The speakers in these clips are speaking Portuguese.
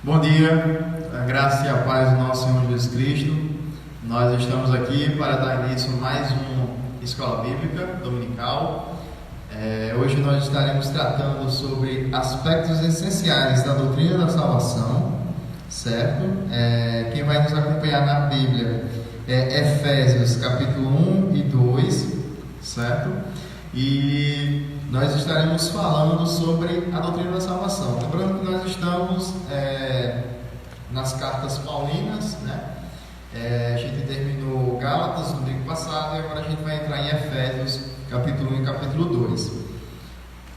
Bom dia, a graça e a paz do nosso Senhor Jesus Cristo. Nós estamos aqui para dar início a mais uma escola bíblica dominical. Hoje nós estaremos tratando sobre aspectos essenciais da doutrina da salvação, certo? Quem vai nos acompanhar na Bíblia é Efésios capítulo 1 e 2, certo? E nós estaremos falando sobre a doutrina da salvação. Lembrando que nós estamos nas cartas paulinas, né? A gente terminou Gálatas no domingo passado e agora a gente vai entrar em Efésios capítulo 1 e capítulo 2.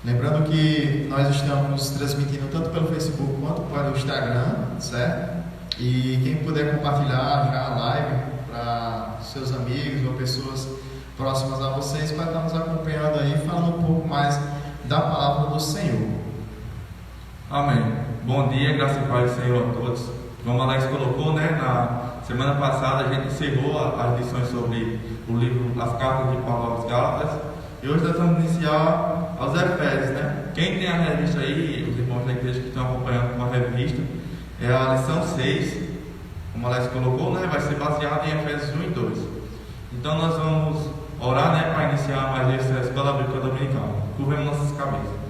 Lembrando que nós estamos transmitindo tanto pelo Facebook quanto pelo Instagram, certo? E quem puder compartilhar já a live para seus amigos ou pessoas próximas a vocês, para estar nos acompanhando aí, falando um pouco mais da palavra do Senhor. Amém. Bom dia, graças e paz do Senhor a todos. Como a Alex colocou, né, na semana passada a gente encerrou as lições sobre o livro As Cartas de Paulo aos Gálatas, e hoje nós vamos iniciar aos Efésios, né? Quem tem a revista aí, os irmãos da igreja que estão acompanhando com a revista, é a lição 6, como a Alex colocou, né, vai ser baseada em Efésios 1 e 2. Então nós vamos orar, né, para iniciar mais essa escola bíblica dominical. Curvemos nossas cabeças.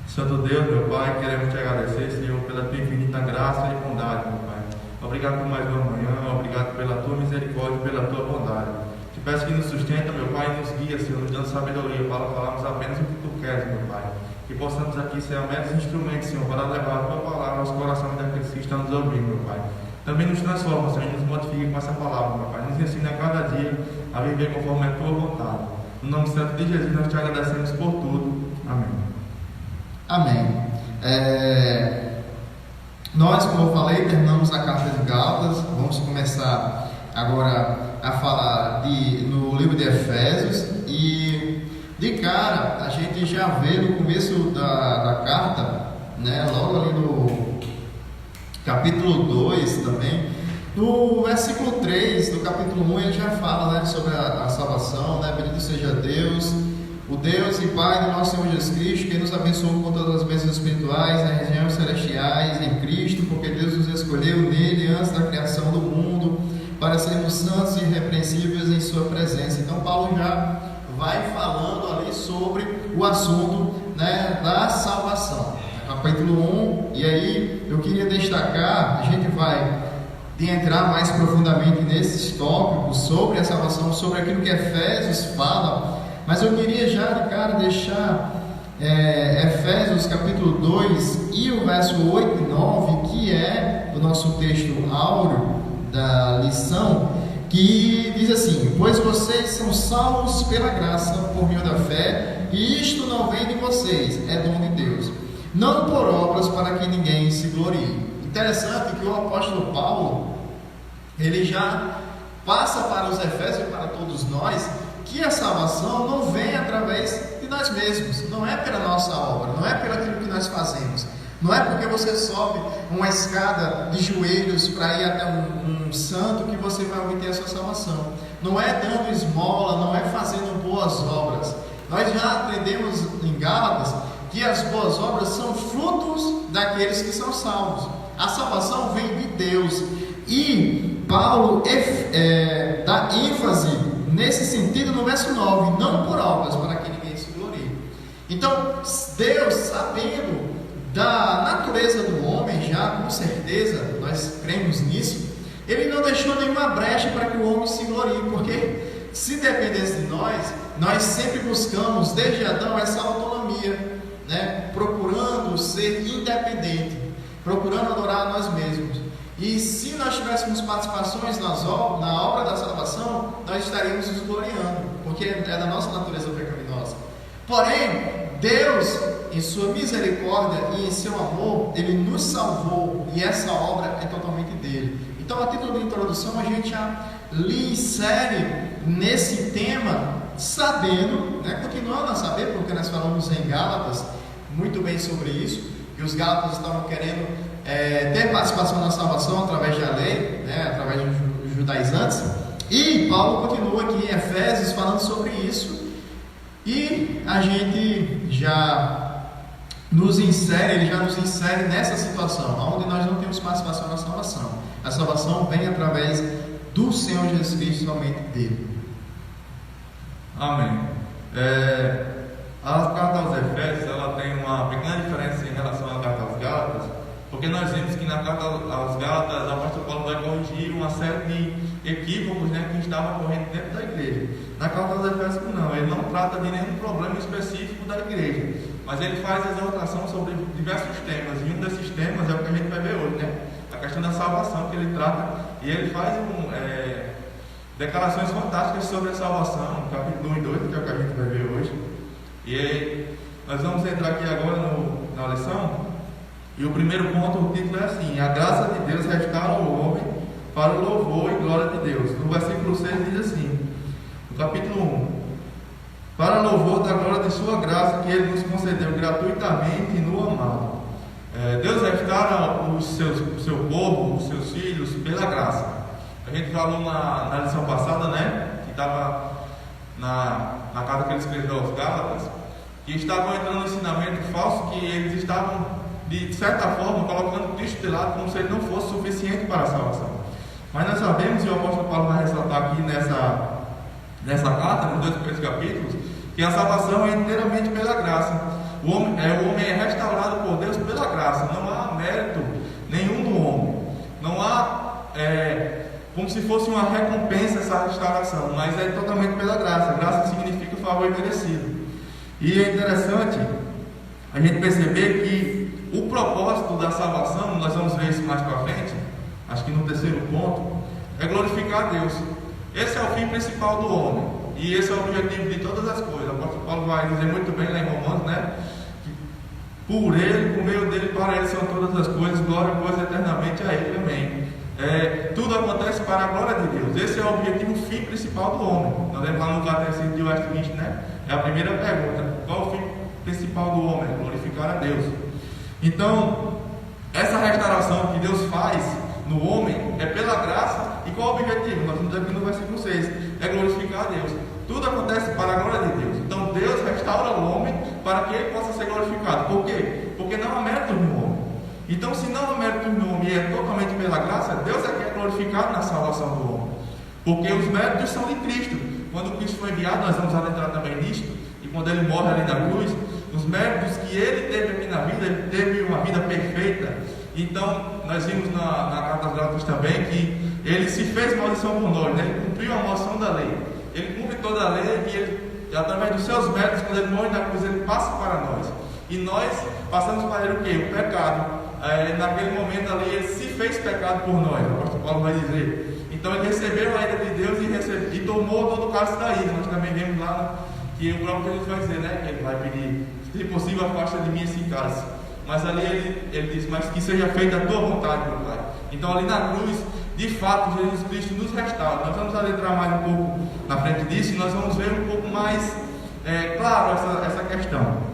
Santo Deus, meu Pai, queremos te agradecer, Senhor, pela tua infinita graça e bondade, meu Pai. Obrigado por mais uma manhã, obrigado pela tua misericórdia e pela tua bondade. Te peço que nos sustenta, meu Pai, e nos guia, Senhor, nos dando sabedoria para falarmos apenas o que tu queres, meu Pai. Que possamos aqui ser meros instrumentos, Senhor, para levar a tua palavra aos corações daqueles que estão nos ouvindo, meu Pai. Também nos transforma, Senhor, e nos modifique com essa palavra, meu Pai. Nos ensina a cada dia a viver conforme a tua vontade. No nome santo de Jesus, nós te agradecemos por tudo. Amém. Amém. Nós, como eu falei, terminamos a carta de Gálatas. Vamos começar agora a falar no livro de Efésios. E de cara, a gente já vê no começo da carta, né, logo ali no capítulo 2 também, no versículo 3 do capítulo 1, ele já fala, né, sobre a salvação, né? Bendito seja Deus, o Deus e Pai do nosso Senhor Jesus Cristo, que nos abençoou com todas as bênçãos espirituais nas regiões celestiais em Cristo, porque Deus nos escolheu nele antes da criação do mundo, para sermos santos e irrepreensíveis em sua presença. Então Paulo já vai falando ali sobre o assunto, né, da salvação, capítulo 1. E aí eu queria destacar, a gente vai entrar mais profundamente nesses tópicos sobre a salvação, sobre aquilo que Efésios fala. Mas eu queria já de cara deixar Efésios capítulo 2 e o verso 8 e 9, que é o nosso texto áureo da lição, que diz assim: pois vocês são salvos pela graça por meio da fé, e isto não vem de vocês, é dom de Deus, não por obras para que ninguém se glorie. Interessante que o apóstolo Paulo, ele já passa para os Efésios e para todos nós, que a salvação não vem através de nós mesmos, não é pela nossa obra, não é pelo aquilo que nós fazemos, não é porque você sobe uma escada de joelhos para ir até um santo que você vai obter a sua salvação, não é dando esmola, não é fazendo boas obras. Nós já aprendemos em Gálatas que as boas obras são frutos daqueles que são salvos. A salvação vem de Deus, e Paulo dá ênfase nesse sentido no verso 9, não por obras para que ninguém se glorie. Então Deus, sabendo da natureza do homem, já com certeza nós cremos nisso, ele não deixou nenhuma brecha para que o homem se glorie, porque se dependesse de nós sempre buscamos desde Adão essa autonomia, né? Procurando ser independente, procurando adorar a nós mesmos. E se nós tivéssemos participações na obra da salvação, nós estaríamos nos gloriando, porque é da nossa natureza pecaminosa. Porém, Deus, em sua misericórdia e em seu amor, Ele nos salvou, e essa obra é totalmente dele. Então, a título de introdução, a gente já lhe insere nesse tema, sabendo, né, continuando a saber, porque nós falamos em Gálatas muito bem sobre isso, que os Gálatas estavam querendo ter participação na salvação através da lei, né, através dos judaizantes. E Paulo continua aqui em Efésios falando sobre isso, e a gente já ele já nos insere nessa situação, onde nós não temos participação na salvação. A salvação vem através do Senhor Jesus Cristo, somente dele. Amém. A carta aos Efésios, ela tem uma pequena diferença em relação à carta aos Gálatas, porque nós vimos que na carta aos Gálatas, o apóstolo Paulo vai corrigir uma série de equívocos, né, que estavam ocorrendo dentro da igreja. Na carta aos Efésios não, ele não trata de nenhum problema específico da igreja, mas ele faz exortação sobre diversos temas, e um desses temas é o que a gente vai ver hoje, né? A questão da salvação que ele trata, e ele faz declarações fantásticas sobre a salvação, no capítulo 1 e 2, que é o que a gente vai ver hoje. E aí, nós vamos entrar aqui agora na lição, e o primeiro ponto, o título é assim: a graça de Deus restaura o homem para o louvor e glória de Deus. No versículo 6 diz assim, no capítulo 1: para louvor da glória de sua graça, que ele nos concedeu gratuitamente no amado. Deus restaura o seu povo, os seus filhos, pela graça. A gente falou na lição passada, né, que estava na carta que ele escreveu aos Gálatas, que estavam entrando no ensinamento falso, que eles estavam, de certa forma, colocando Cristo de lado como se ele não fosse suficiente para a salvação. Mas nós sabemos, e o apóstolo Paulo vai ressaltar aqui nessa carta, nos 2 primeiros capítulos, que a salvação é inteiramente pela graça. O homem é restaurado por Deus pela graça. Não há mérito nenhum do homem. Não há como se fosse uma recompensa essa restauração, mas é totalmente pela graça. Graça significa favor merecido. E é interessante a gente perceber que o propósito da salvação, nós vamos ver isso mais para frente, acho que no terceiro ponto, é glorificar a Deus. Esse é o fim principal do homem, e esse é o objetivo de todas as coisas. O apóstolo Paulo vai dizer muito bem lá em Romanos, né? Que por ele, por meio dele, para ele são todas as coisas, glória e coisa eternamente a ele, amém. Tudo acontece para a glória de Deus. Esse é o objetivo, o fim principal do homem. Nós vemos lá no Catecismo de Westminster, né? É a primeira pergunta: qual o fim principal do homem? Glorificar a Deus. Então, essa restauração que Deus faz no homem é pela graça. E qual o objetivo? Nós vamos aqui no versículo 6: é glorificar a Deus. Tudo acontece para a glória de Deus. Então Deus restaura o homem para que ele possa ser glorificado. Por quê? Porque não há mérito no homem. Então, se não há mérito no homem e é totalmente pela graça, Deus é que é glorificado na salvação do homem. Porque os méritos são de Cristo. Quando Cristo foi enviado, nós vamos adentrar também nisto, e quando ele morre ali na cruz, os méritos que ele teve aqui na vida, ele teve uma vida perfeita. Então, nós vimos na carta aos Gálatas também que ele se fez maldição por nós, né? Ele cumpriu a maldição da lei. Ele cumpre toda a lei e ele, através dos seus méritos, quando ele morre na cruz, ele passa para nós. E nós passamos para ele o quê? O pecado. Naquele momento ali, ele se fez pecado por nós, o apóstolo Paulo vai dizer. Então, ele recebeu a ira de Deus e tomou todo o cálice da ira. Nós também vemos lá que o próprio Jesus vai dizer, né? Que ele vai pedir: se possível, afasta de mim esse cálice. Mas ali ele diz: mas que seja feita a tua vontade, meu Pai. Então, ali na cruz, de fato, Jesus Cristo nos restaura. Nós vamos adentrar mais um pouco na frente disso, e nós vamos ver um pouco mais claro essa questão.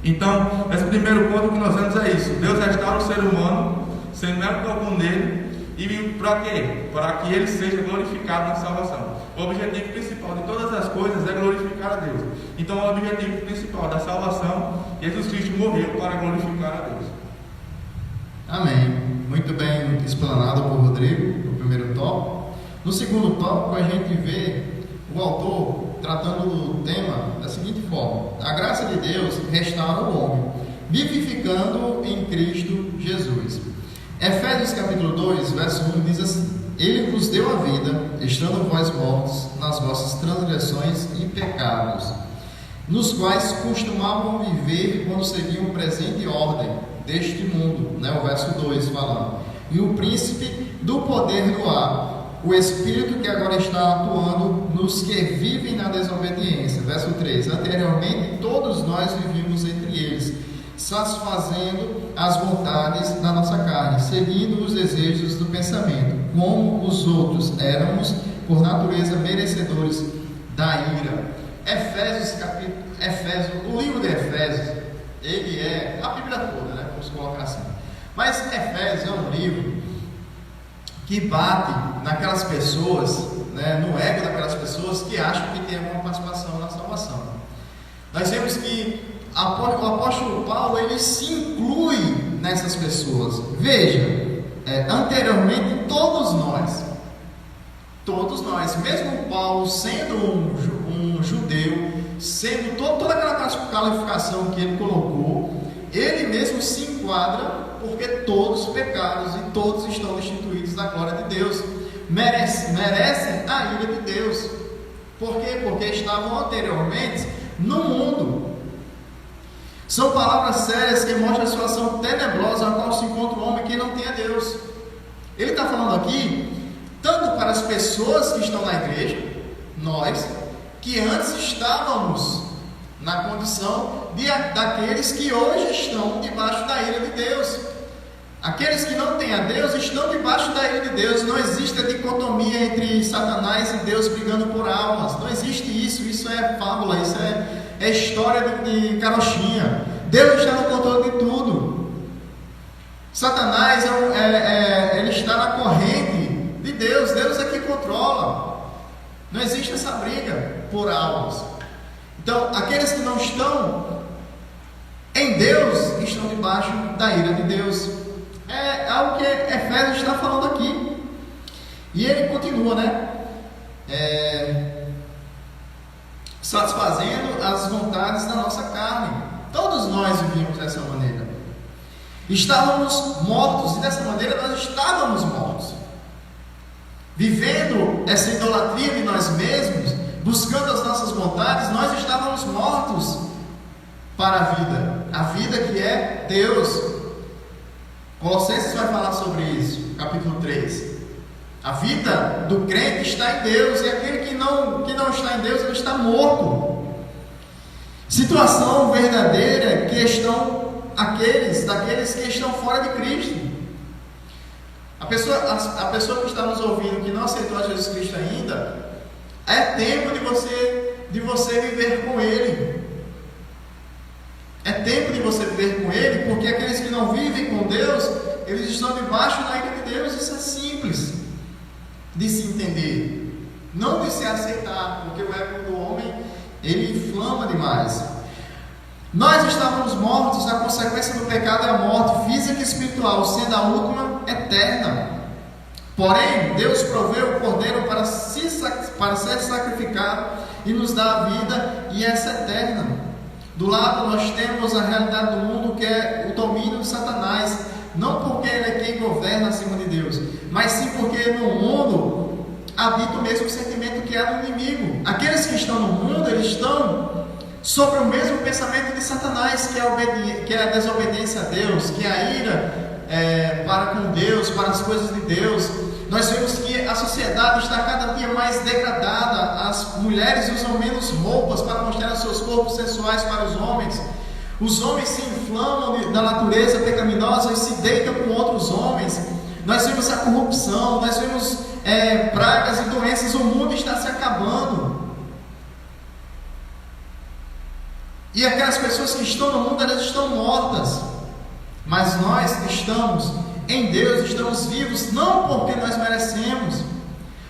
Então, esse primeiro ponto que nós vemos é isso: Deus restaura o ser humano sem mérito algum nele. E para quê? Para que ele seja glorificado na salvação. O objetivo principal de todas as coisas é glorificar a Deus. Então, o objetivo principal da salvação, Jesus Cristo morreu para glorificar a Deus. Amém. Muito bem explanado por Rodrigo, no primeiro tópico. No segundo tópico, a gente vê o autor tratando do tema da seguinte forma: a graça de Deus restaura o homem, vivificando em Cristo Jesus. Efésios capítulo 2, verso 1 diz assim: ele vos deu a vida, estando vós mortos nas vossas transgressões e pecados, nos quais costumavam viver quando seguiam o presente ordem deste mundo, né? O verso 2 falando: e o príncipe do poder do ar, o espírito que agora está atuando nos que vivem na desobediência. Verso 3: anteriormente todos nós vivíamos entre eles, satisfazendo as vontades da nossa carne, seguindo os desejos do pensamento. Como os outros, éramos por natureza merecedores da ira. O livro de Efésios, ele é a Bíblia toda, né? Vamos colocar assim. Mas Efésios é um livro que bate naquelas pessoas, né, no ego daquelas pessoas que acham que tem alguma participação na salvação. Nós vemos que o apóstolo Paulo, ele se inclui nessas pessoas. Veja, anteriormente todos nós, mesmo Paulo sendo um judeu, sendo toda aquela qualificação que ele colocou, ele mesmo se enquadra, porque todos pecados e todos estão destituídos da glória de Deus, merecem a ira de Deus. Por quê? Porque estavam anteriormente no mundo. São palavras sérias que mostram a situação tenebrosa na qual se encontra o homem que não tem a Deus. Ele está falando aqui tanto para as pessoas que estão na igreja, nós, que antes estávamos na condição daqueles que hoje estão debaixo da ira de Deus. Aqueles que não têm a Deus estão debaixo da ira de Deus. Não existe a dicotomia entre Satanás e Deus brigando por almas. Não existe isso. Isso é fábula, isso é história de carochinha. Deus está no controle de tudo. Satanás ele está na corrente de Deus. Deus é que controla. Não existe essa briga por almas. Então, aqueles que não estão em Deus estão debaixo da ira de Deus. É algo que Efésios está falando aqui. E ele continua, satisfazendo as vontades da nossa carne. Todos nós vivíamos dessa maneira. Estávamos mortos, e dessa maneira nós estávamos mortos. Vivendo essa idolatria de nós mesmos, buscando as nossas vontades, nós estávamos mortos para a vida que é Deus. Colossenses vai falar sobre isso, capítulo 3. A vida do crente está em Deus, e aquele que não está em Deus, ele está morto. Situação verdadeira que estão daqueles que estão fora de Cristo. A pessoa que está nos ouvindo, que não aceitou a Jesus Cristo ainda, é tempo de você viver com Ele. É tempo de você viver com Ele, porque aqueles que não vivem com Deus, eles estão debaixo da ira de Deus. Isso é simples de se entender, não de se aceitar, porque o ego do homem, ele inflama demais. Nós estávamos mortos, a consequência do pecado é a morte física e espiritual, sendo a última eterna. Porém, Deus proveu o Cordeiro para ser sacrificado e nos dá a vida, e essa é eterna. Do lado nós temos a realidade do mundo, que é o domínio de Satanás, não porque ele é quem governa acima de Deus, mas sim porque no mundo habita o mesmo sentimento que é do inimigo. Aqueles que estão no mundo, eles estão sobre o mesmo pensamento de Satanás, que é a desobediência a Deus, que é a ira para com Deus, para as coisas de Deus. Nós vemos que a sociedade está cada dia mais degradada. As mulheres usam menos roupas para mostrar os seus corpos sensuais para os homens. Os homens se inflamam da natureza pecaminosa e se deitam com outros homens. Nós vemos a corrupção, nós vemos pragas e doenças. O mundo está se acabando. E aquelas pessoas que estão no mundo, elas estão mortas. Mas nós estamos em Deus, estamos vivos, não porque nós merecemos,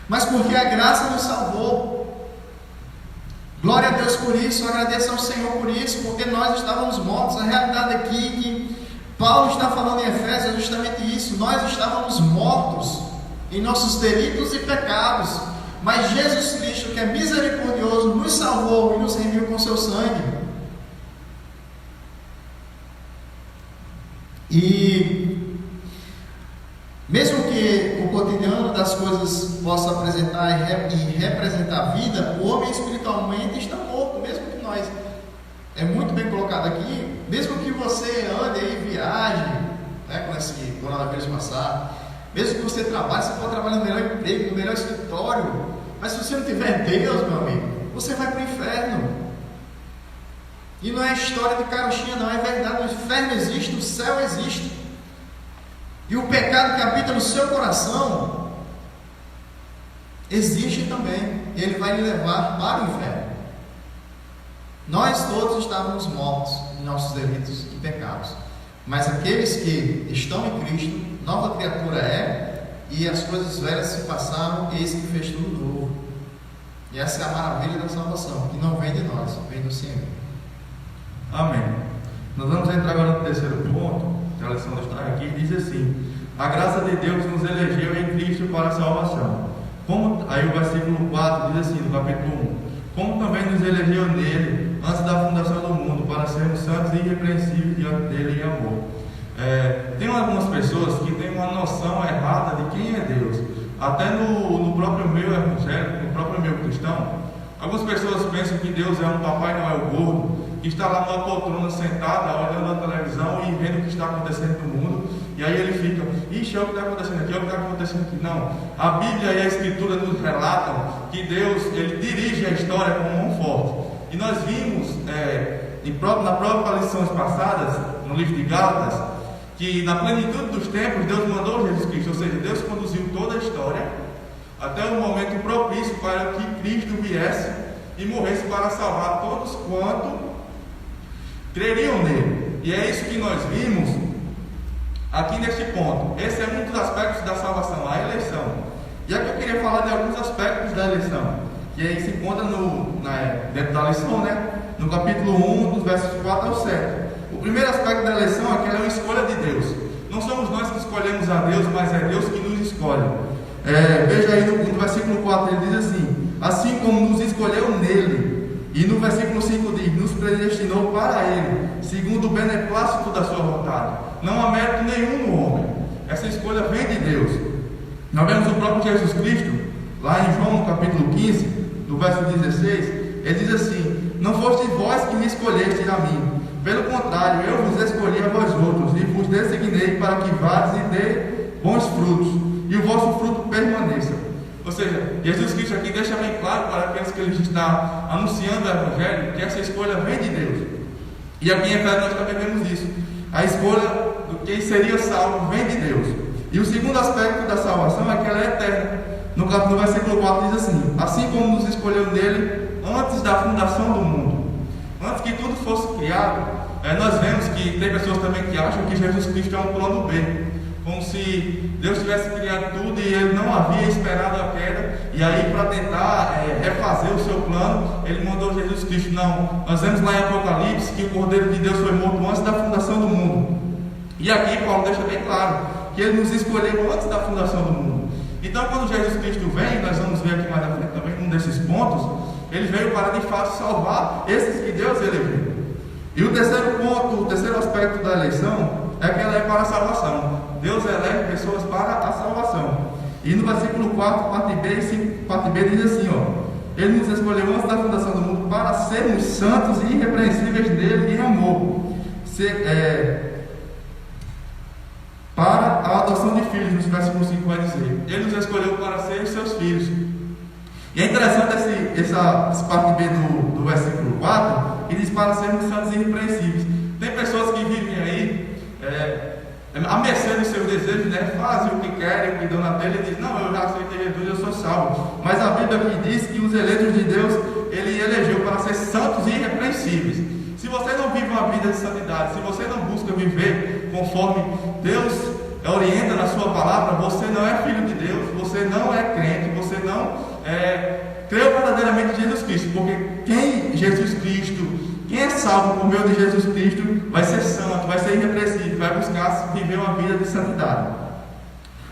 mas porque a graça nos salvou. Glória a Deus por isso, agradeço ao Senhor por isso, porque nós estávamos mortos. A realidade aqui que Paulo está falando em Efésios é justamente isso. Nós estávamos mortos em nossos delitos e pecados, mas Jesus Cristo, que é misericordioso, nos salvou e nos remiu com seu sangue. E mesmo que o cotidiano das coisas possa apresentar e representar a vida, o homem espiritualmente está morto. Mesmo que nós, é muito bem colocado aqui, mesmo que você ande aí, viaje, quando esse coronavírus passar, mesmo que você trabalhe, você pode trabalhar no melhor emprego, no melhor escritório, mas se você não tiver Deus, meu amigo, você vai para o inferno. E não é história de carochinha, não, é verdade. O inferno existe, o céu existe, e o pecado que habita no seu coração existe também. Ele vai lhe levar para o inferno. Nós todos estávamos mortos em nossos delitos e pecados, mas aqueles que estão em Cristo, nova criatura é, e as coisas velhas se passaram, e eis que fez tudo novo. E essa é a maravilha da salvação, que não vem de nós, vem do Senhor. Amém. Nós vamos entrar agora no terceiro ponto, que a lição está aqui, diz assim: a graça de Deus nos elegeu em Cristo para a salvação. Aí o versículo 4 diz assim, no capítulo 1: como também nos elegeu nele, antes da fundação do mundo, para sermos santos e irrepreensíveis diante dele em amor. Tem algumas pessoas que têm uma noção errada de quem é Deus. Até no próprio meio evangélico, no próprio meio cristão, algumas pessoas pensam que Deus é um Papai Noel gordo, que está lá numa poltrona sentada, olhando a televisão e vendo o que está acontecendo no mundo, e aí ele fica: ixi, olha o que está acontecendo aqui, olha o que está acontecendo aqui. Não, a Bíblia e a Escritura nos relatam que Deus, ele dirige a história com mão forte. E nós vimos na própria lições passadas, no livro de Gálatas, que na plenitude dos tempos Deus mandou Jesus Cristo, ou seja, Deus conduziu toda a história até o momento propício para que Cristo viesse e morresse para salvar todos quanto creriam nele. E é isso que nós vimos aqui neste ponto. Esse é um dos aspectos da salvação, a eleição. E aqui eu queria falar de alguns aspectos da eleição, que aí se encontra dentro da lição, no capítulo 1, dos versos 4 ao 7. O primeiro aspecto da eleição é que ela é uma escolha de Deus. Não somos nós que escolhemos a Deus, mas é Deus que nos escolhe. Veja aí no versículo 4, ele diz assim como nos escolheu nele. E no versículo 5 diz: nos predestinou para ele, segundo o beneplácito da sua vontade. Não há mérito nenhum no homem. Essa escolha vem de Deus. Nós vemos o próprio Jesus Cristo, lá em João, no capítulo 15, do verso 16, ele diz assim: não fostes vós que me escolhestes a mim, pelo contrário, eu vos escolhi a vós outros, e vos designei para que vades e dê bons frutos, e o vosso fruto permaneça. Ou seja, Jesus Cristo aqui deixa bem claro para aqueles que ele está anunciando o Evangelho, que essa escolha vem de Deus. E aqui em Efésios nós também vemos isso. A escolha do quem seria salvo vem de Deus. E o segundo aspecto da salvação é que ela é eterna. No versículo 4 diz assim como nos escolheu nele antes da fundação do mundo. Antes que tudo fosse criado, nós vemos que tem pessoas também que acham que Jesus Cristo é um plano B, como se Deus tivesse criado tudo e ele não havia esperado a queda, e aí para tentar refazer o seu plano, ele mandou Jesus Cristo. Não, nós vemos lá em Apocalipse que o Cordeiro de Deus foi morto antes da fundação do mundo. E aqui Paulo deixa bem claro que ele nos escolheu antes da fundação do mundo. Então quando Jesus Cristo vem, nós vamos ver aqui mais à frente também um desses pontos, ele veio para de fato salvar esses que Deus elegeu. E o terceiro ponto, o terceiro aspecto da eleição é que ela é para a salvação. Deus elege pessoas para a salvação. E no versículo 4, parte B diz assim: ele nos escolheu antes da fundação do mundo para sermos santos e irrepreensíveis nele em amor, para a adoção de filhos. No versículo 5 vai dizer: ele nos escolheu para ser seus filhos. E é interessante essa parte B do versículo 4, que diz para sermos santos e irrepreensíveis. Tem pessoas que vivem aí a mercê dos seus desejos, fazem o que querem, o que dão na telha, e dizem: não, eu já aceitei Jesus, eu sou salvo. Mas a Bíblia aqui diz que os eleitos de Deus, ele elegeu para ser santos e irrepreensíveis. Se você não vive uma vida de santidade, se você não busca viver conforme Deus orienta na sua palavra, você não é filho de Deus, você não é crente, você não creu verdadeiramente em Jesus Cristo. Porque quem é salvo por meio de Jesus Cristo vai ser santo, vai ser irrepreensível, vai buscar viver uma vida de santidade.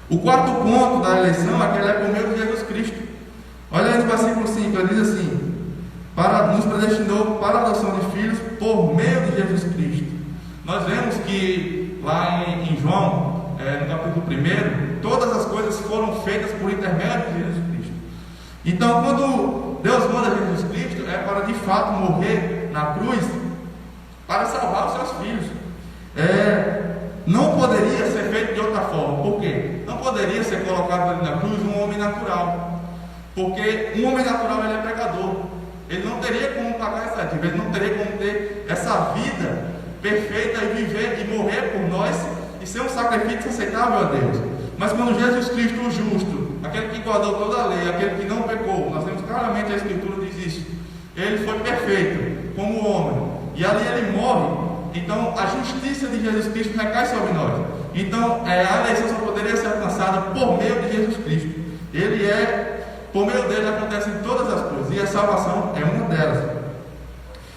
O quarto ponto da eleição é que ela é por meio de Jesus Cristo. Olha aí no versículo 5, ele diz assim: nos predestinou para a adoção de filhos por meio de Jesus Cristo. Nós vemos que lá em João, no capítulo 1, todas as coisas foram feitas por intermédio de Jesus Cristo. Então quando Deus manda Jesus Cristo, é para de fato morrer na cruz para salvar os seus filhos. Não poderia ser feito de outra forma. Por quê? Não poderia ser colocado ali na cruz um homem natural, porque um homem natural ele é pecador. Ele não teria como pagar essa dívida, ele não teria como ter essa vida perfeita e viver e morrer por nós e ser um sacrifício aceitável a Deus. Mas quando Jesus Cristo, o justo, aquele que guardou toda a lei, aquele que não pecou, nós temos claramente a Escritura diz isso, ele foi perfeito como homem, e ali ele morre. Então a justiça de Jesus Cristo recai sobre nós. Então a eleição só poderia ser alcançada por meio de Jesus Cristo. Por meio dele acontecem todas as coisas, e a salvação é uma delas.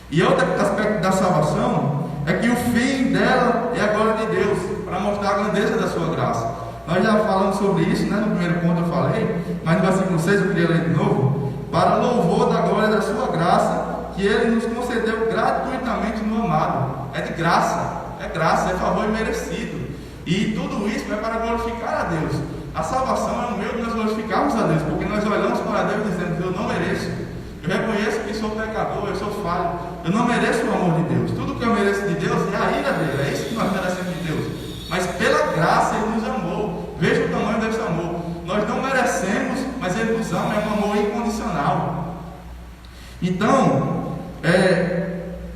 E outro aspecto da salvação é que o fim dela é a glória de Deus, para mostrar a grandeza da sua graça. Nós já falamos sobre isso, né? No primeiro ponto eu falei, mas no versículo 6 eu queria ler de novo. Para louvor da glória da sua graça, que Ele nos concedeu gratuitamente no amado. É de graça, é favor imerecido. E tudo isso é para glorificar a Deus. A salvação é um meio de nós glorificarmos a Deus, porque nós olhamos para Deus dizendo: eu não mereço, eu reconheço que sou pecador, eu sou falho, eu não mereço o amor de Deus. Tudo que eu mereço de Deus é a ira dele, é isso que nós merecemos de Deus. Mas pela graça Ele nos amou. Veja o tamanho desse amor. Nós não merecemos, mas Ele nos ama, é um amor incondicional. Então,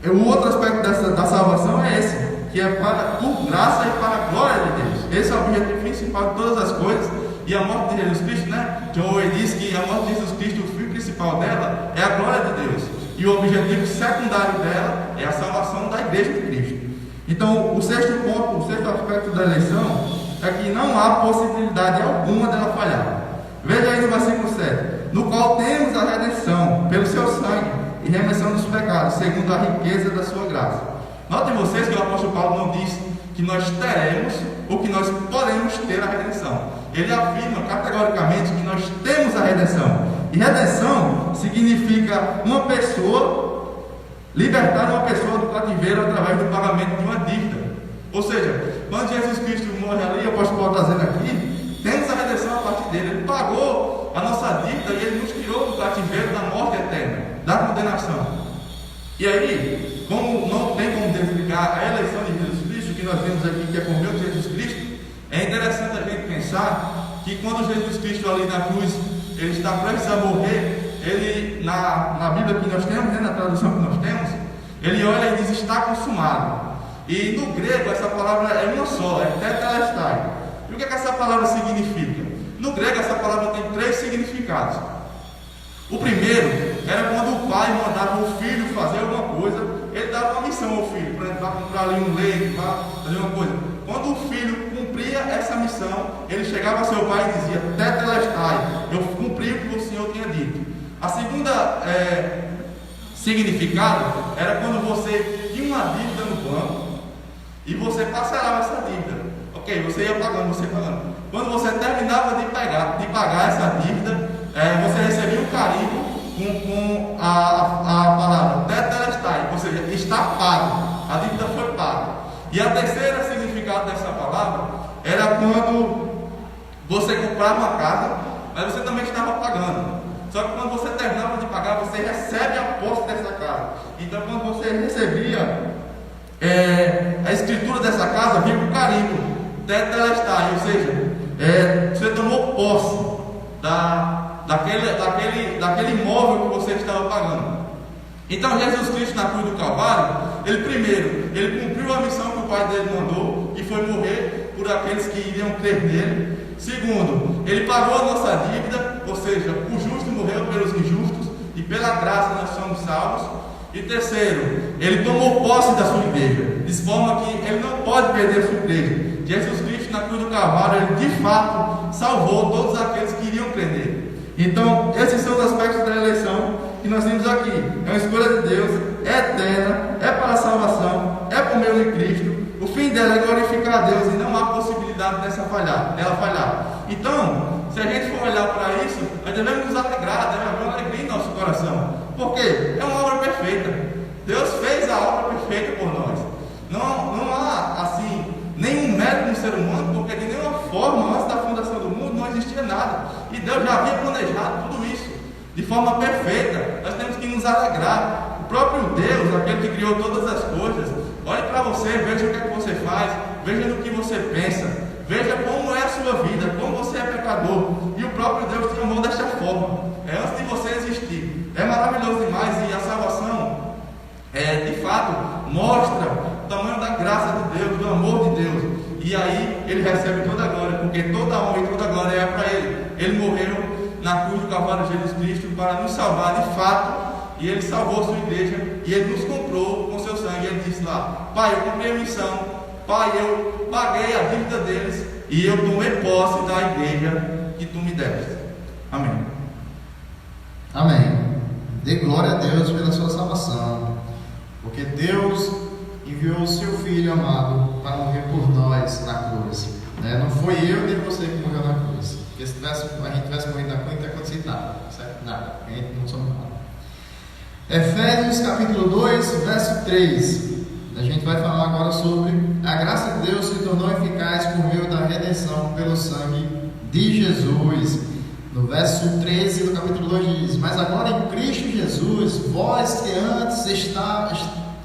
o outro aspecto da salvação é esse, que é por graça e para a glória de Deus. Esse é o objetivo principal de todas as coisas. E a morte de Jesus Cristo, né? John Owen diz que a morte de Jesus Cristo, o fim principal dela é a glória de Deus, e o objetivo secundário dela é a salvação da igreja de Cristo. Então, o sexto ponto, o sexto aspecto da eleição é que não há possibilidade alguma dela falhar. Veja aí no versículo 7: no qual temos a redenção pelo seu sangue e remissão dos pecados, segundo a riqueza da sua graça. Notem vocês que o apóstolo Paulo não diz que nós teremos ou que nós podemos ter a redenção. Ele afirma categoricamente que nós temos a redenção. E redenção significa uma pessoa, libertar uma pessoa do cativeiro através do pagamento de uma dívida. Ou seja, quando Jesus Cristo morre ali, o apóstolo Paulo está dizendo aqui, temos a redenção a partir dele. Ele pagou a nossa dívida e ele nos tirou do cativeiro da morte eterna, da condenação. E aí, como não tem como desligar a eleição de Jesus Cristo, que nós vemos aqui, que é por meio de Jesus Cristo, é interessante a gente pensar que quando Jesus Cristo ali na cruz, ele está prestes a morrer, ele, na Bíblia que nós temos, né, na tradução que nós temos, ele olha e diz: está consumado. E no grego essa palavra é uma só, é tetelestai. E o que essa palavra significa? No grego essa palavra tem 3 significados. O primeiro era quando o pai mandava o filho fazer alguma coisa, ele dava uma missão ao filho, por exemplo, para comprar ali um leite, para fazer uma coisa. Quando o filho cumpria essa missão, ele chegava ao seu pai e dizia: tetelestai, eu cumpri o que o Senhor tinha dito. A segunda significado era quando você tinha uma dívida no banco e você parcelava essa dívida. Ok, você ia pagando. Quando você terminava de pagar essa dívida, você recebia um carimbo com a palavra tetelestai, ou seja, está pago, a dívida foi paga. E a terceira significado dessa palavra era quando você comprava uma casa, mas você também estava pagando. Só que quando você terminava de pagar, você recebe a posse dessa casa. Então, quando você recebia a escritura dessa casa, vinha com o carimbo tetelestai, ou seja, você tomou posse daquele imóvel que você estava pagando. Então Jesus Cristo na cruz do Calvário, ele cumpriu a missão que o Pai dele mandou, que foi morrer por aqueles que iriam crer nele. Segundo, ele pagou a nossa dívida, ou seja, o justo morreu pelos injustos, e pela graça nós somos salvos. E terceiro, ele tomou posse da sua igreja, de forma que ele não pode perder a sua igreja. Jesus Cristo na cruz do Calvário, ele de fato salvou todos aqueles que iriam crer nele. Então, esses são os aspectos da eleição que nós temos aqui. É uma escolha de Deus, é eterna, é para a salvação, é por meio de Cristo. O fim dela é glorificar a Deus e não há possibilidade dela falhar. Então, se a gente for olhar para isso, nós devemos nos alegrar, deve haver uma alegria em nosso coração. Por quê? É uma obra perfeita. Deus fez a obra perfeita por nós. Não há, assim, nenhum mérito no ser humano, porque de nenhuma forma, antes da fundação do mundo, não existia nada. E Deus já havia planejado tudo isso de forma perfeita. Nós temos que nos alegrar. O próprio Deus, aquele que criou todas as coisas, olhe para você, veja o que é que você faz, veja no que você pensa, veja como é a sua vida, como você é pecador. E o próprio Deus te amou desta forma, antes de você existir. É maravilhoso demais, e a salvação de fato mostra o tamanho da graça de Deus, do amor de Deus. E aí ele recebe toda a glória, porque toda a honra e toda a glória é para ele. Ele morreu na cruz do Calvário de Jesus Cristo para nos salvar de fato. E ele salvou a sua igreja, e ele nos comprou com seu sangue. Ele disse lá: Pai, eu cumpri a missão, Pai, eu paguei a dívida deles, e eu tomei posse da igreja que tu me deste. Amém. Amém. Dê glória a Deus pela sua salvação. Porque Deus enviou o seu Filho amado para morrer por nós na cruz. Não foi eu nem você que morreu na cruz. Porque se a gente tivesse morrido na cruz, não teria acontecido nada. Certo? Nada. A gente não somos nada. Efésios capítulo 2, verso 3. A gente vai falar agora sobre a graça de Deus se tornou eficaz por meio da redenção pelo sangue de Jesus. No verso 13 do capítulo 2 diz: mas agora em Cristo Jesus, vós que antes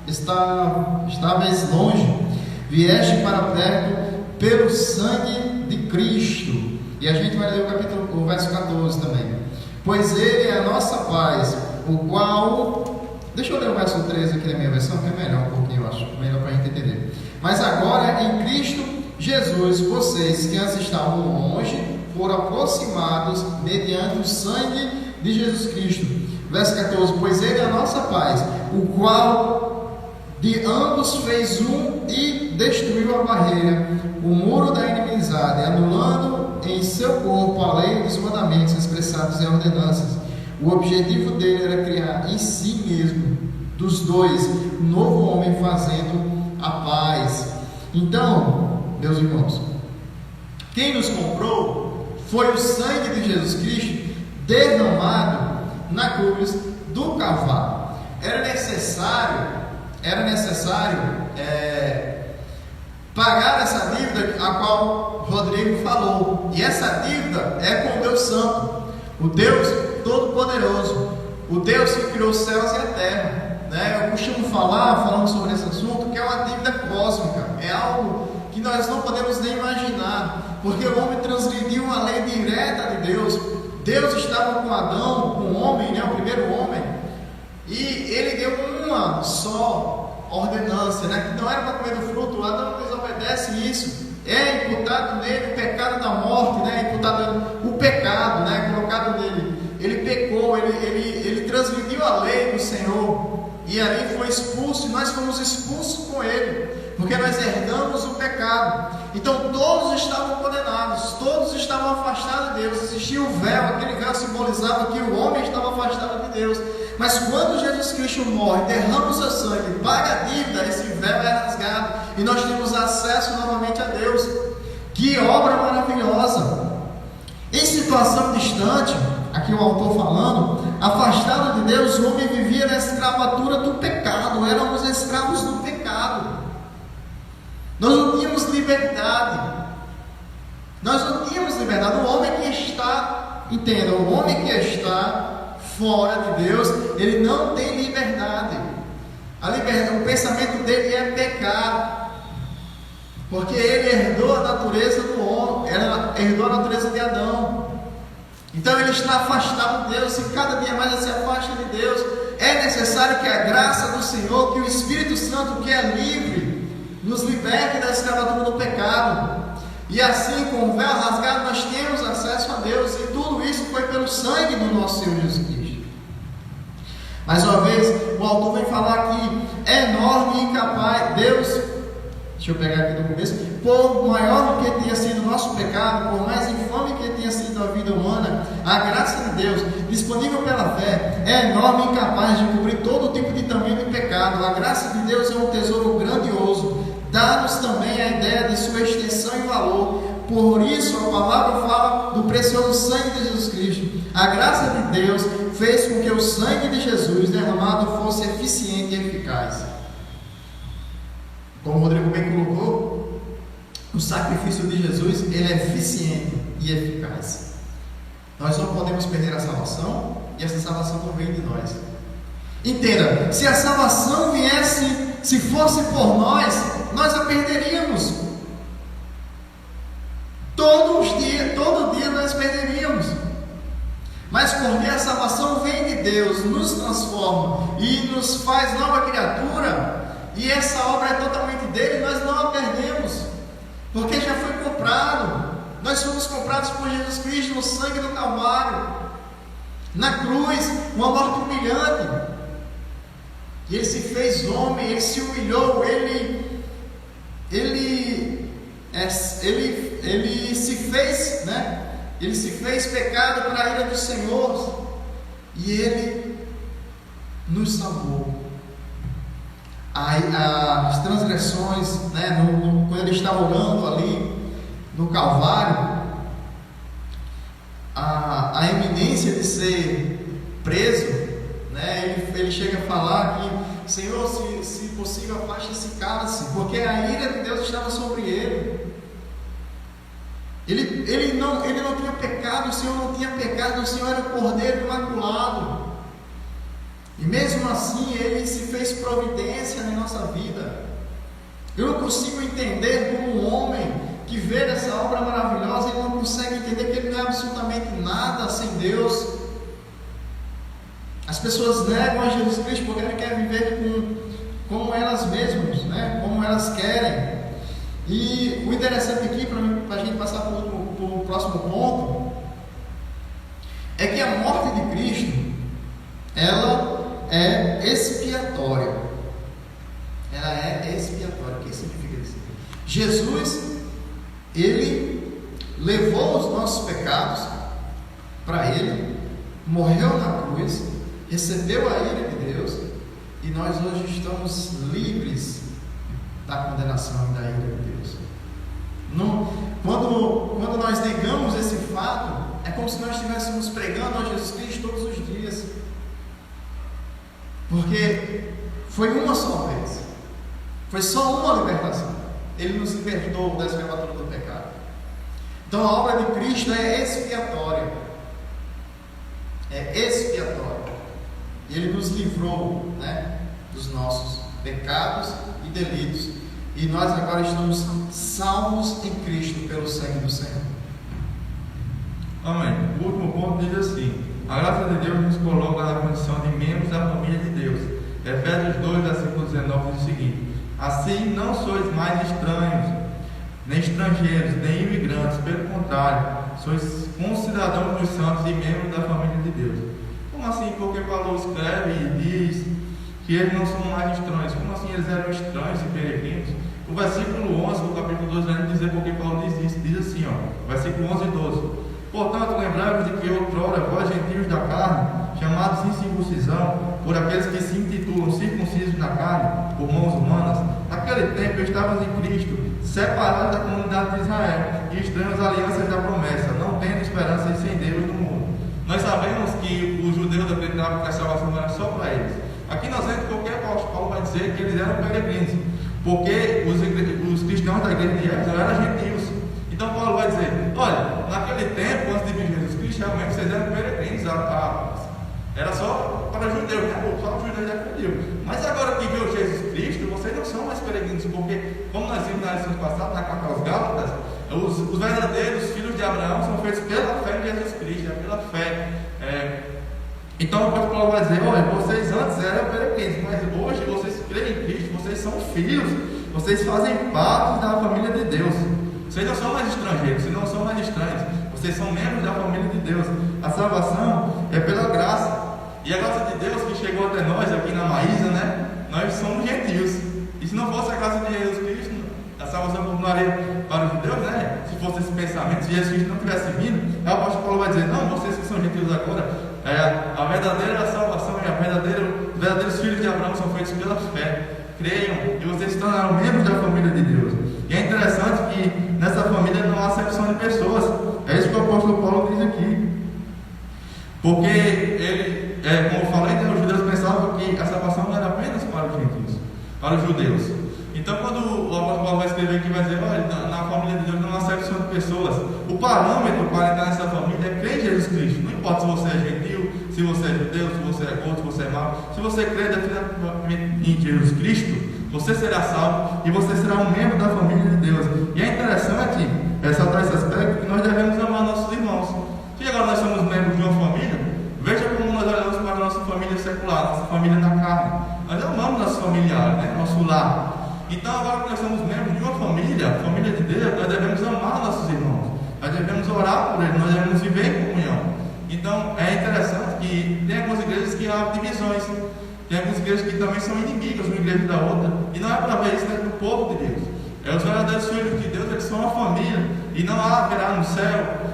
estáveis longe, vieste para perto pelo sangue de Cristo. E a gente vai ler o verso 14 também. Pois Ele é a nossa paz, o qual... Deixa eu ler o verso 13 aqui na minha versão, que é melhor um pouquinho, eu acho, melhor para a gente entender. Mas agora em Cristo Jesus, vocês que antes estavam longe, foram aproximados mediante o sangue de Jesus Cristo. Verso 14: pois Ele é a nossa paz, o qual de ambos fez um e destruiu a barreira, o muro da inimizade, anulando em seu corpo a lei dos mandamentos expressados em ordenanças. O objetivo dele era criar em si mesmo, dos dois, um novo homem, fazendo a paz. Então, meus irmãos, quem nos comprou foi o sangue de Jesus Cristo derramado na cruz do Calvário. Era necessário pagar essa dívida a qual Rodrigo falou. E essa dívida é com o Deus Santo, o Deus Todo-Poderoso, o Deus que criou os céus e a terra. Eu costumo falando sobre esse assunto, que é uma dívida cósmica, é algo que nós não podemos nem imaginar, porque o homem transgrediu uma lei direta de Deus. Deus estava com Adão, com o homem, o primeiro homem, e ele deu uma só ordenância, que não era para comer do fruto. Adão desobedece isso, é imputado nele o pecado da morte, imputado o pecado, colocado nele. Ele pecou, ele transgrediu a lei do Senhor, e ali foi expulso, e nós fomos expulsos com ele, porque nós herdamos o pecado. Então todos estavam condenados, todos estavam afastados de Deus. Existia o véu, aquele véu simbolizava que o homem estava afastado de Deus. Mas quando Jesus Cristo morre, derrama o seu sangue, paga a dívida, esse véu é rasgado, e nós temos acesso novamente a Deus. Que obra maravilhosa! Em situação distante, aqui o autor falando, afastado de Deus, o homem vivia na escravatura do pecado. Éramos escravos do pecado. Nós não tínhamos liberdade. O homem que está, entenda, o homem que está fora de Deus, ele não tem liberdade. O pensamento dele é pecar, porque ele herdou a natureza do homem, herdou a natureza de Adão. Então ele está afastado de Deus, e cada dia mais ele se afasta de Deus. É necessário que a graça do Senhor, que o Espírito Santo, que é livre, nos liberte da escravatura do pecado. E assim, com o véu rasgado, nós temos acesso a Deus, e tudo isso foi pelo sangue do nosso Senhor Jesus Cristo. Mais uma vez, o autor vem falar aqui: é enorme e incapaz, Deus, deixa eu pegar aqui no começo, por maior que tenha sido o nosso pecado, por mais infame que tenha sido a vida humana, a graça de Deus, disponível pela fé, é enorme e incapaz de cobrir todo tipo de tamanho de pecado. A graça de Deus é um tesouro grandioso, dá-nos também a ideia de sua extensão e valor. Por isso a palavra fala do precioso sangue de Jesus Cristo. A graça de Deus fez com que o sangue de Jesus derramado fosse eficiente e eficaz. Como o Rodrigo bem colocou, o sacrifício de Jesus, ele é eficiente e eficaz. Nós não podemos perder a salvação, e essa salvação não vem de nós. Entenda, se a salvação viesse, se fosse por nós a perderíamos. Todo dia nós perderíamos. Mas porque a salvação vem de Deus, nos transforma e nos faz nova criatura, e essa obra é totalmente dele, nós não a perdemos, porque já foi comprado. Nós fomos comprados por Jesus Cristo no sangue do Calvário, na cruz, uma morte humilhante. E ele se fez homem, ele se humilhou, ele se fez, ele se fez pecado para a ira do Senhor, e ele nos salvou. as transgressões, né, quando ele está orando ali no Calvário, a iminência de ser preso, né, ele chega a falar que, Senhor, se possível, afaste esse cálice, porque a ira de Deus estava sobre ele. Ele não tinha pecado, o Senhor não tinha pecado, o Senhor era o Cordeiro Imaculado. E mesmo assim Ele se fez providência na nossa vida. Eu não consigo entender como um homem que vê essa obra maravilhosa, ele não consegue entender que ele não é absolutamente nada sem Deus. As pessoas negam a Jesus Cristo porque ele quer viver como elas mesmas, né? Como elas querem. E o interessante aqui, para a gente passar para o próximo ponto, é que a morte de Cristo, ela é expiatória. Ela é expiatória. O que significa isso? Jesus, Ele levou os nossos pecados para Ele, morreu na cruz, recebeu a ira de Deus, e nós hoje estamos livres da condenação e da ira de Deus. Quando nós negamos esse fato, é como se nós estivéssemos pregando a Jesus Cristo todos os dias, porque foi uma só vez, foi só uma libertação. Ele nos libertou da escravatura do pecado. Então a obra de Cristo é expiatória, e Ele nos livrou, né, dos nossos pecados e delitos, e nós agora estamos salvos em Cristo pelo sangue do Senhor. Amém. O último ponto diz assim: a graça de Deus nos coloca na condição de membros da família de Deus. Efésios 2, versículo 19 diz o seguinte: assim não sois mais estranhos, nem estrangeiros, nem imigrantes, pelo contrário, sois concidadãos dos santos e membros da família de Deus. Como assim? Porque Paulo escreve e diz que eles não são mais estranhos. Como assim eles eram estranhos e peregrinos? O versículo 11 do capítulo 2 vai dizer porque Paulo diz isso. Diz assim, versículo 11 e 12: portanto, lembrai-vos de que outrora vós, gentios da carne, chamados incircuncisão, por aqueles que se intitulam circuncisos na carne, por mãos humanas, naquele tempo estávamos em Cristo, separados da comunidade de Israel, e estranhos alianças da promessa, não tendo esperança e sem Deus no mundo. Nós sabemos que os judeus acreditavam que a salvação não era só para eles. Aqui nós vemos que qualquer apóstolo Paulo vai dizer que eles eram peregrinos, porque os cristãos da igreja de Éfeso eram gentios. Então Paulo vai dizer: olha, naquele tempo, antes de vir Jesus Cristo, realmente vocês eram peregrinos, era só para judeus, né? Só os judeus defendiam. Mas agora que veio Jesus Cristo, vocês não são mais peregrinos, porque, como nós vimos na lição passada, na carta aos Gálatas, os verdadeiros filhos de Abraão são feitos pela fé em Jesus Cristo, pela fé. Então o apóstolo Paulo vai dizer: olha, vocês antes eram peregrinos, mas hoje vocês creem em Cristo, vocês são filhos, vocês fazem parte da família de Deus. Vocês não são mais estrangeiros, vocês não são mais estranhos, vocês são membros da família de Deus. A salvação é pela graça, e a graça de Deus que chegou até nós aqui na Maísa, né? Nós somos gentios, e se não fosse a graça de Jesus Cristo, a salvação continuaria para os judeus, né? Se fosse esse pensamento, se Jesus Cristo não tivesse vindo, o apóstolo Paulo vai dizer: não, vocês que são gentios agora, a verdadeira salvação e os verdadeiros filhos de Abraão são feitos pela fé. Creiam, e vocês se tornaram membros da família de Deus. E é interessante que nessa família não há acepção de pessoas. É isso que o apóstolo Paulo diz aqui. Porque ele, como eu falei, os judeus pensavam que a salvação não era apenas para os gentios, para os judeus. Então, quando o apóstolo Paulo vai escrever aqui, vai dizer: olha, na família de Deus não há acepção de pessoas. O parâmetro para entrar nessa família é crer em Jesus Cristo. Não importa se você é gentil, se você é judeu, se você é gordo, se você é mau. Se você crer definitivamente em Jesus Cristo, você será salvo e você será um membro da família de Deus. E é interessante ressaltar esse aspecto, que nós devemos amar nossos irmãos. Se agora nós somos membros de uma família, veja como nós olhamos para a nossa família secular, nossa família da carne. Nós amamos nossos familiares, né? Nosso lar. Então, agora que nós somos membros de uma família, a família de Deus, nós devemos amar nossos irmãos, nós devemos orar por eles, nós devemos viver em comunhão. Então, é interessante que tem algumas igrejas que há divisões, tem algumas igrejas que também são inimigas uma igreja da outra, e não é para ver isso dentro do povo de Deus. Os verdadeiros filhos de Deus, eles são uma família, e não haverá no céu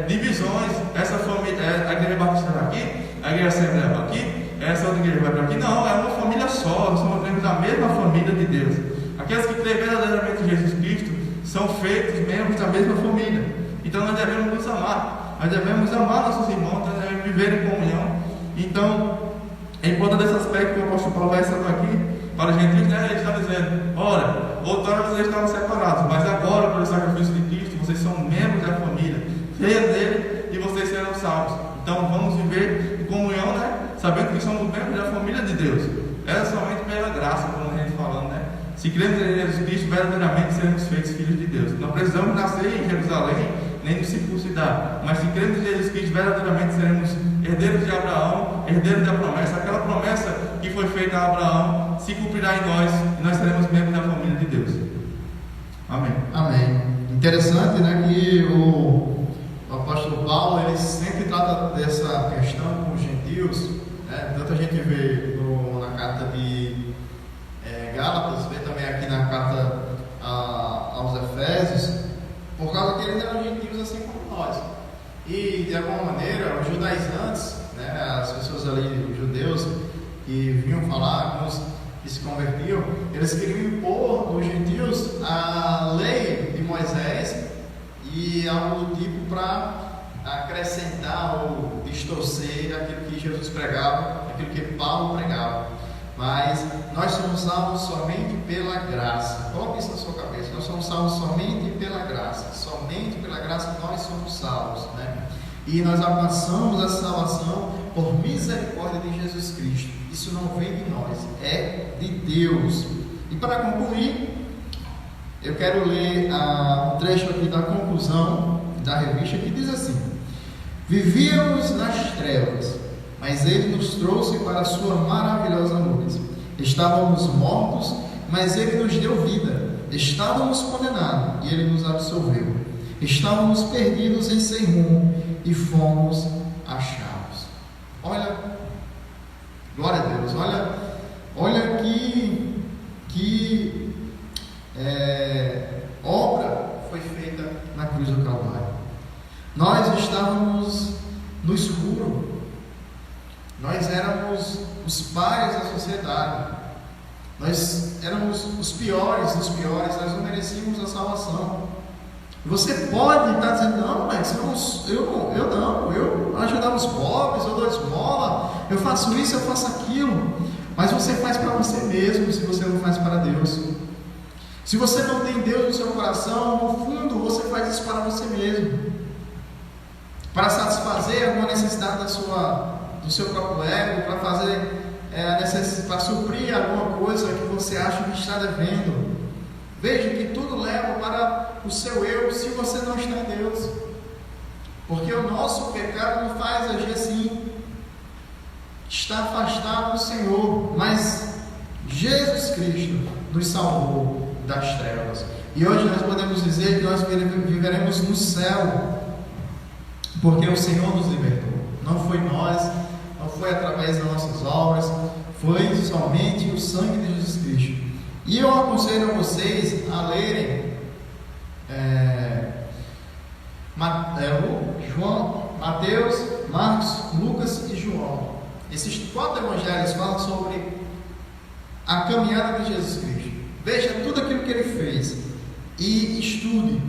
divisões. Essa família, a igreja batista aqui, a igreja assembleia aqui, essa outra igreja vai para aqui. Não, é uma família só, nós somos membros da mesma família de Deus. Aqueles que creem verdadeiramente em Jesus Cristo são feitos membros da mesma família. Então nós devemos nos amar, nós devemos amar nossos irmãos, nós devemos viver em comunhão. Então, em conta desse aspecto que o apóstolo Paulo vai ressaltar aqui, para os gentios, né, ele está dizendo: ora, outrora vocês estavam separados, mas agora, pelo sacrifício de Cristo, vocês são membros da família, creia nele e vocês serão salvos. Então vamos viver em comunhão, né, sabendo que somos membros da família de Deus. É somente pela graça, como a gente falando, né? Se cremos em Jesus Cristo, verdadeiramente seremos feitos filhos de Deus. Não precisamos nascer em Jerusalém, nem nos circuncidar, mas se cremos em Jesus Cristo, verdadeiramente seremos herdeiros de Abraão, herdeiros da promessa. Aquela promessa que foi feita a Abraão se cumprirá em nós, e nós seremos membros da família de Deus. Amém. Amém. Interessante, né, que o apóstolo Paulo, ele sempre trata dessa questão com os gentios, né? Tanto a gente vê na carta de Gálatas, vê também aqui na carta aos Efésios, por causa que eles eram gentios assim como nós. E de alguma maneira, os judaizantes, né, as pessoas ali, os judeus que vinham falar, alguns que se convertiam, eles queriam impor nos gentios a lei de Moisés e algo do tipo para acrescentar ou distorcer aquilo que Jesus pregava, aquilo que Paulo pregava. Mas nós somos salvos somente pela graça. Coloque isso na sua cabeça. Nós somos salvos somente pela graça. Somente pela graça nós somos salvos, né? E nós alcançamos a salvação por misericórdia de Jesus Cristo. Isso não vem de nós, é de Deus. E para concluir, eu quero ler um trecho aqui da conclusão da revista que diz assim: vivíamos nas trevas, mas Ele nos trouxe para a sua maravilhosa luz. Estávamos mortos, mas Ele nos deu vida. Estávamos condenados e Ele nos absolveu. Estávamos perdidos em sem rumo e fomos achados. Olha, glória a Deus, olha que obra foi feita na cruz do Calvário. Nós estávamos no escuro. Nós éramos os párias da sociedade. Nós éramos os piores dos piores. Nós não merecíamos a salvação. Você pode estar dizendo: não, mas eu ajudava os pobres, eu dou esmola, eu faço isso, eu faço aquilo. Mas você faz para você mesmo, se você não faz para Deus. Se você não tem Deus no seu coração, no fundo você faz isso para você mesmo, para satisfazer alguma necessidade do seu próprio ego, para fazer para suprir alguma coisa que você acha que está devendo. Veja que tudo leva para o seu eu se você não está em Deus, porque o nosso pecado nos faz agir assim, está afastado do Senhor. Mas Jesus Cristo nos salvou das trevas, e hoje nós podemos dizer que nós viveremos no céu, porque o Senhor nos libertou. Não foi nós, não foi através das nossas obras, foi somente o sangue de Jesus Cristo. E eu aconselho a vocês a lerem Mateus, Marcos, Lucas e João. Esses 4 evangelhos falam sobre a caminhada de Jesus Cristo. Veja tudo aquilo que ele fez e estude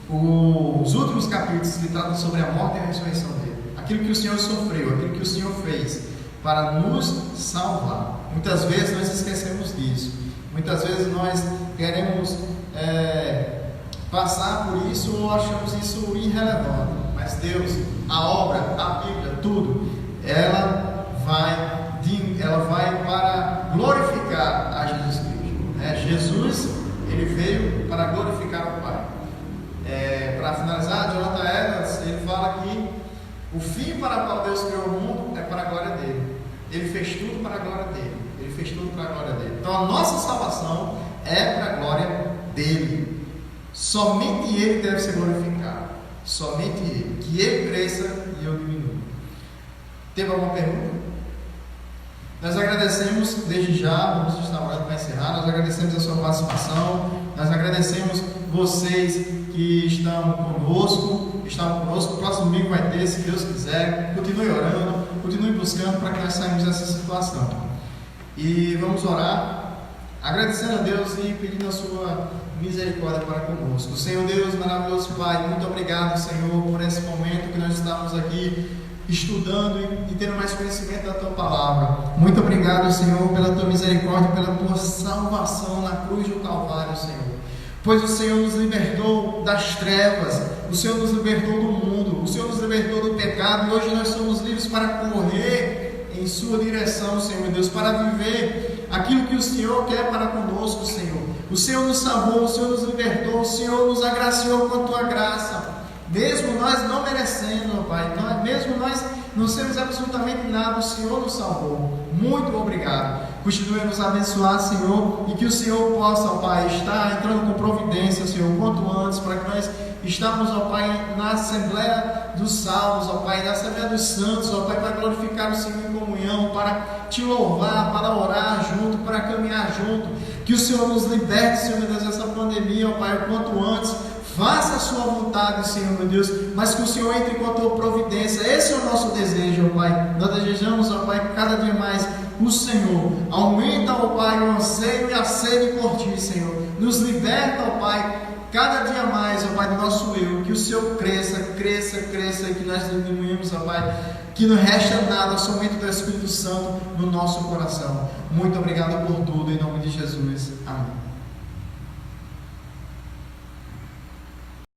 os últimos capítulos que tratam sobre a morte e a ressurreição dele, aquilo que o Senhor sofreu, aquilo que o Senhor fez para nos salvar. Muitas vezes nós esquecemos disso. Muitas vezes nós queremos passar por isso ou achamos isso irrelevante. Mas Deus, a obra, a Bíblia, tudo, ela vai para glorificar a Jesus Cristo. Jesus, ele veio para glorificar o Pai. Para finalizar, Jonathan Edwards, ele fala que o fim para o qual Deus criou o mundo é para a glória dele. Ele fez tudo para a glória dele. Ele fez tudo para a glória dele. Então a nossa salvação é para a glória dele. Somente ele deve ser glorificado. Somente ele. Que ele cresça e eu diminua. Teve alguma pergunta? Nós agradecemos desde já, vamos estar orando para encerrar. Nós agradecemos a sua participação. Nós agradecemos vocês que estão conosco. O próximo domingo vai ter, se Deus quiser. Continue orando, continue buscando para que nós saímos dessa situação. E vamos orar, agradecendo a Deus e pedindo a sua misericórdia para conosco. Senhor Deus, maravilhoso Pai, muito obrigado, Senhor, por esse momento que nós estamos aqui estudando e tendo mais conhecimento da Tua Palavra. Muito obrigado, Senhor, pela Tua misericórdia, pela Tua salvação na cruz do Calvário, Senhor. Pois o Senhor nos libertou das trevas, o Senhor nos libertou do mundo, o Senhor nos libertou do pecado, e hoje nós somos livres para correr em Sua direção, Senhor Deus, para viver aquilo que o Senhor quer para conosco, Senhor. O Senhor nos salvou, o Senhor nos libertou, o Senhor nos agraciou com a Tua graça, mesmo nós não merecendo, Pai, mesmo nós não sermos absolutamente nada, o Senhor nos salvou. Muito obrigado. Continue a nos abençoar, Senhor, e que o Senhor possa, ó Pai, estar entrando com providência, Senhor, quanto antes, para que nós estamos, ó Pai, na Assembleia dos Salvos, ó Pai, na Assembleia dos Santos, ó Pai, para glorificar o Senhor em comunhão, para Te louvar, para orar junto, para caminhar junto. Que o Senhor nos liberte, Senhor, meu Deus, dessa pandemia, ó Pai, o quanto antes. Faça a Sua vontade, Senhor, meu Deus, mas que o Senhor entre com a Tua providência. Esse é o nosso desejo, ó Pai. Nós desejamos, ó Pai, que cada dia mais o Senhor aumenta, ó Pai, o anseio e a sede por Ti, Senhor. Nos liberta, ó Pai, cada dia mais, ó Pai, do nosso eu. Que o Senhor cresça, e que nós diminuímos, ó Pai, que não resta nada, somente do Espírito Santo no nosso coração. Muito obrigado por tudo, em nome de Jesus. Amém.